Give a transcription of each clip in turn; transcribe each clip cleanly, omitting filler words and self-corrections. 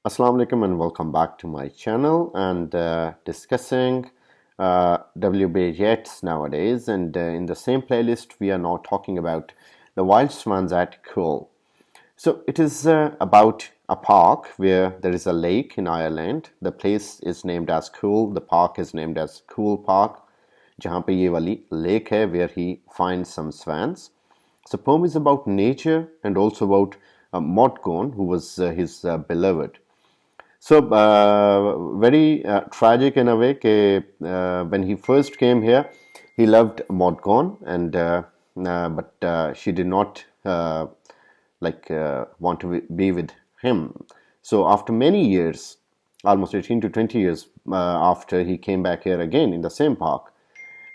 Assalamu alaikum and welcome back to my channel and discussing WBA jets nowadays. And in the same playlist, we are now talking about the wild swans at Cool. So it is about a park where there is a lake in Ireland. The place is named as Cool. The park is named as Cool Park. जहाँ पे ये वाली lake है where he finds some swans. So poem is about nature and also about Modgon, who was his beloved. So, very tragic in a way that when he first came here, he loved Modgon, and but she did not want to be with him. So, after many years, almost 18 to 20 years after, he came back here again in the same park.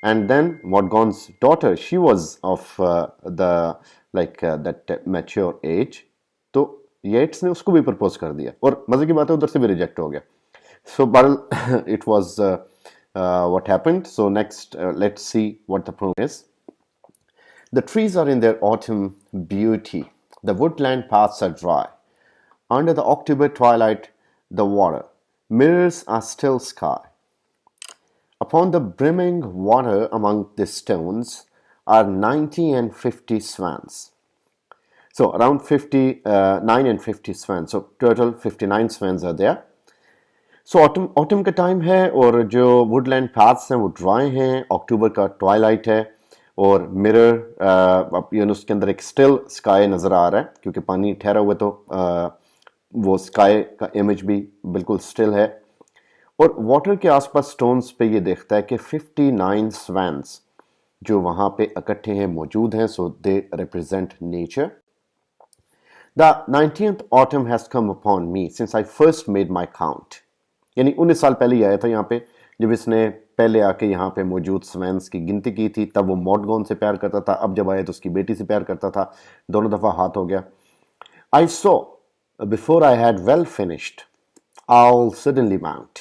And then Modgon's daughter, she was of the that mature age. तो येट्स ने उसको भी propose कर दिया और मजे की बात है उधर से भी रिजेक्ट हो गया. So but it was what happened. So next, let's see what the poem is. The trees are in their autumn beauty. The woodland paths are dry. Under the October twilight, the water mirrors a still sky. Upon the brimming water among the stones are 90 and 50 swans. So around 59 and 50 swans. So total 59 swans are there. So autumn का time है और जो Woodland paths हैं वो dry हैं. अक्टूबर का Twilight है और मिरर उसके अंदर एक स्टिल स्काई नज़र आ रहा है क्योंकि पानी ठहरा हुआ तो वो स्काई का इमेज भी बिल्कुल स्टिल है. और वाटर के आसपास स्टोन्स पे ये देखता है कि 59 स्वैन्स जो वहाँ पे इकट्ठे हैं मौजूद हैं. So they represent nature. The 19th autumn has come upon me since I first made my count. यानी 19 साल पहले ही आया था यहाँ पे जब इसने पहले आके यहाँ पे मौजूद स्वैन्स की गिनती की थी. तब वो मॉडगॉन से प्यार करता था, अब जब आया तो उसकी बेटी से प्यार करता था. दोनों दफ़ा हाथ हो गया. I saw before I had well finished I'll suddenly mount.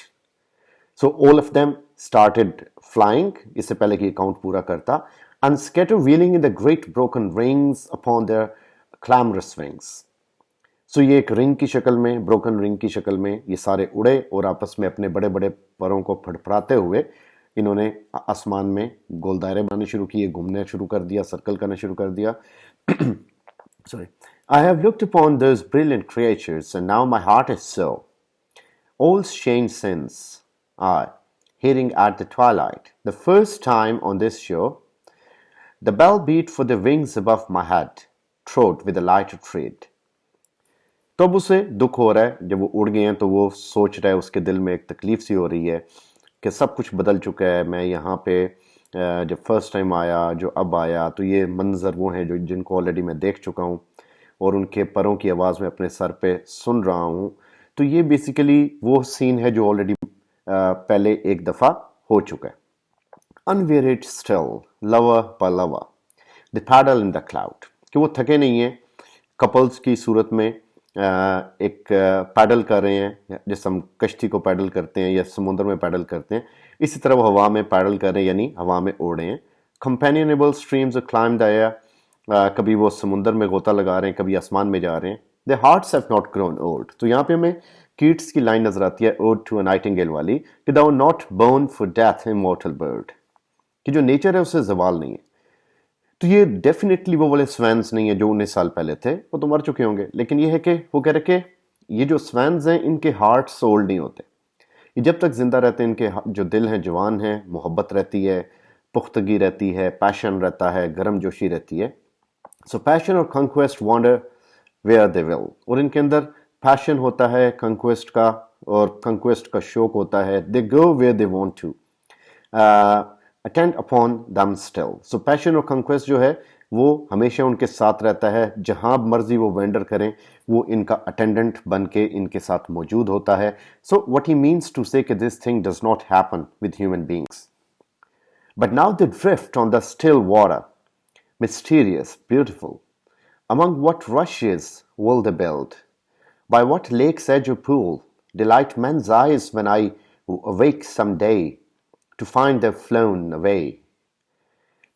So all of them started flying. इससे पहले कि काउंट पूरा करता. And scatter wheeling in the great broken rings upon their clamorous wings. सो ये एक रिंग की शक्ल में, ब्रोकन रिंग की शक्ल में ये सारे उड़े और आपस में अपने बड़े बड़े परों को फड़फड़ाते हुए इन्होंने आसमान में गोल दायरे बनाने शुरू किए, घूमने शुरू कर दिया, सर्कल करना शुरू कर दिया. Sorry. I have looked upon those brilliant creatures and now my heart is so. All's changed since I, hearing at the twilight, the first time on this shore, the bell beat for the wings above my head, trod with a lighter tread. तो अब उसे दुख हो रहा है जब वो उड़ गए हैं तो वो सोच रहा है, उसके दिल में एक तकलीफ सी हो रही है कि सब कुछ बदल चुका है. मैं यहाँ पे जब फर्स्ट टाइम आया, जो अब आया, तो ये मंजर वो हैं जो जिनको ऑलरेडी मैं देख चुका हूँ और उनके परों की आवाज़ में अपने सर पे सुन रहा हूँ. तो ये बेसिकली वो सीन है जो ऑलरेडी पहले एक दफ़ा हो चुका है. अनवेरिड स्टिल लवर पर lover the paddle in the cloud, कि वो थके नहीं हैं. कपल्स की सूरत में एक पैडल कर रहे हैं, जैसे हम कश्ती को पैडल करते हैं या समुद्र में पैडल करते हैं, इसी तरह वो हवा में पैडल कर रहे हैं यानी हवा में उड़ रहे हैं. कंपेनियनेबल स्ट्रीम्स क्लाइम द एयर, कभी वो समुद्र में गोता लगा रहे हैं, कभी आसमान में जा रहे हैं. The hearts have not grown old. तो यहाँ पे हमें कीट्स की लाइन नजर आती है, ओड टू अ नाइटिंगेल वाली, कि thou not born for death immortal bird, कि जो नेचर है उससे जवाल नहीं है. तो ये डेफिनेटली वो वाले स्वैन्स नहीं है जो 19 साल पहले थे, वो तो मर चुके होंगे. लेकिन ये है कि वो कह रहे कि ये जो स्वैन्स हैं इनके हार्ट सोल्ड नहीं होते. ये जब तक जिंदा रहते हैं इनके जो दिल हैं जवान हैं, मोहब्बत रहती है, पुख्तगी रहती है, पैशन रहता है, गर्म जोशी रहती है. सो पैशन और conquest wonder where they will, और इनके अंदर पैशन होता है कंक्वेस्ट का और कंक्वेस्ट का शौक होता है. They go where they want to attend upon them still. So passion और कंक्वेस्ट जो है वो हमेशा उनके साथ रहता है. जहां मर्जी वो वेंडर करें वो इनका अटेंडेंट बन के इनके साथ मौजूद होता है. So what he means to say this thing does not happen with human beings. But now they drift on the still water, mysterious, beautiful. Among what rushes will they build? By what lake's edge or pool delight men's eyes when I awake some day to find they've flown away?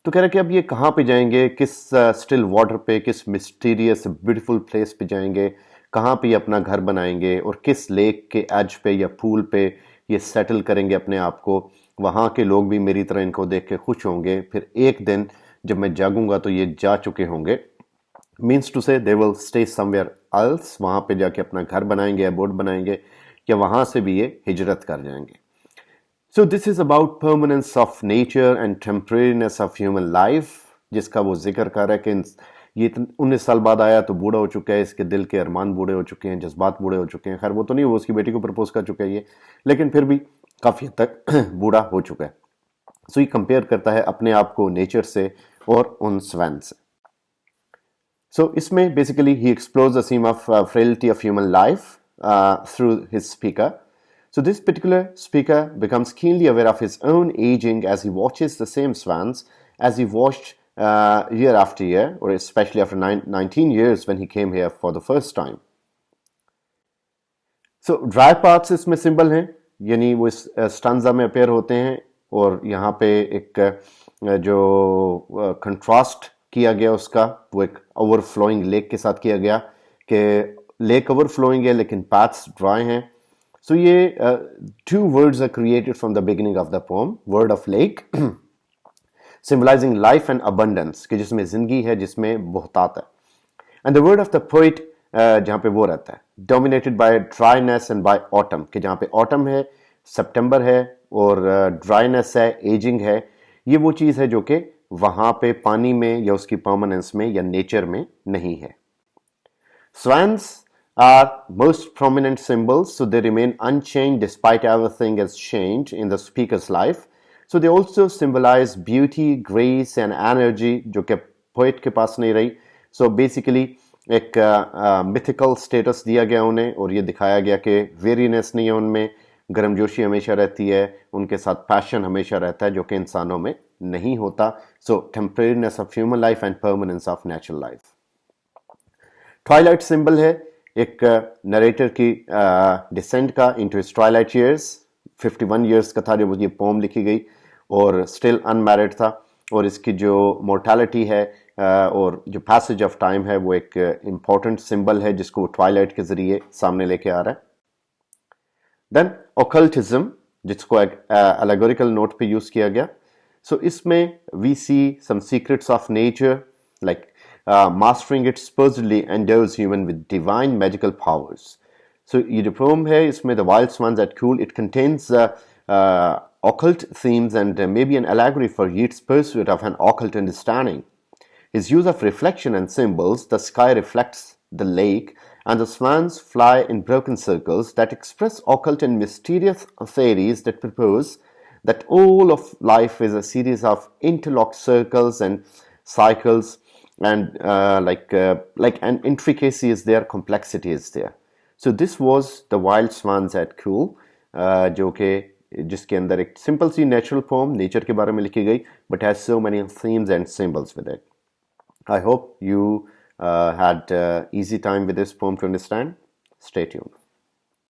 तो कह रहे कि अब ये कहाँ पे जाएंगे, किस स्टिल वाटर पे, किस मिस्टीरियस ब्यूटीफुल प्लेस पे जाएंगे, कहाँ पे ये अपना घर बनाएंगे और किस लेक के एज पे या पूल पे ये सेटल करेंगे अपने आप को। वहाँ के लोग भी मेरी तरह इनको देख के खुश होंगे, फिर एक दिन जब मैं जागूंगा तो ये जा चुके होंगे। मीन्स टू से they will stay somewhere else, वहाँ पे जाके अपना घर बनाएंगे, अबोर्ड बनाएंगे, या वहाँ से भी ये हिजरत कर जाएंगे। So this is about permanence of nature and temporariness of human life, जिसका वो जिक्र कर रहा है कि ये 19 साल बाद आया तो बूढ़ा हो चुका है, इसके दिल के अरमान बूढ़े हो चुके हैं, जज्बात बूढ़े हो चुके हैं। खैर वो तो नहीं, वो उसकी बेटी को प्रपोज कर चुका है ये, लेकिन फिर भी काफ़ी हद तक बूढ़ा हो चुका है। सो ये कंपेयर करता है अपने आप को नेचर से और उन स्वैन से। सो इसमें basically he explores the theme of frailty of human life through his speaker. So this particular speaker becomes keenly aware of his own aging as he watches the same swans as he watched year after year, or especially after 19 years when he came here for the first time. So dry parts इसमें symbol हैं, यानी वो इस stanza में appear होते हैं, और यहाँ पे एक जो कंट्रास्ट किया गया उसका, वो एक ओवरफ्लोइंग लेक के साथ किया गया कि लेक ओवरफ्लोइंग है लेकिन पाथ्स ड्राई हैं। सो ये two words are created from the beginning of the poem. Word of lake symbolizing life and abundance, कि जिसमें जिंदगी है, जिसमें बहुतात है, and the word of the poet जहाँ पे वो रहता है, dominated by dryness and by autumn, कि जहाँ पे autumn है, सितंबर है, और dryness है, aging है। ये वो चीज़ है जो कि वहाँ पे पानी में या उसकी परमानेंस में या नेचर में नहीं है। Swans are most prominent symbols, so they remain unchanged despite everything has changed in the speaker's life. So they also symbolize beauty, grace and energy, जो कि poet के पास नहीं रही। So basically एक mythical status दिया गया उन्हें, और ये दिखाया गया कि weariness नहीं है उनमें, गर्मजोशी हमेशा रहती है, उनके साथ passion हमेशा रहता है, जो कि इंसानों में नहीं होता। So temporariness of human life and permanence of natural life. Twilight symbol है एक नरेटर की डिसेंट का into his Twilight years. 51 years का था जब ये पोम लिखी गई, और स्टिल अनमैरिड था, और इसकी जो मोर्टैलिटी है और जो पैसेज ऑफ टाइम है वो एक इंपॉर्टेंट सिंबल है जिसको ट्वाइलाइट के जरिए सामने लेके आ रहा है। देन ओकल्टिज्म, जिसको एक एलेगोरिकल नोट पे यूज किया गया। सो इसमें we see some secrets of nature, like mastering it supposedly endows human with divine magical powers. So ये जो poem है इसमें The Wild Swans at Cool, it contains occult themes and maybe an allegory for Yeats's pursuit of an occult understanding. His use of reflection and symbols, the sky reflects the lake and the swans fly in broken circles that express occult and mysterious theories that propose that all of life is a series of interlocked circles and cycles, and like an intricacy is there, complexity is there. So this was The Wild Swans at Cool, जो कि जिसके अंदर एक simple सी natural poem nature के बारे में लिखी गई, but has so many themes and symbols with it. I hope you had easy time with this poem to understand. Stay tuned.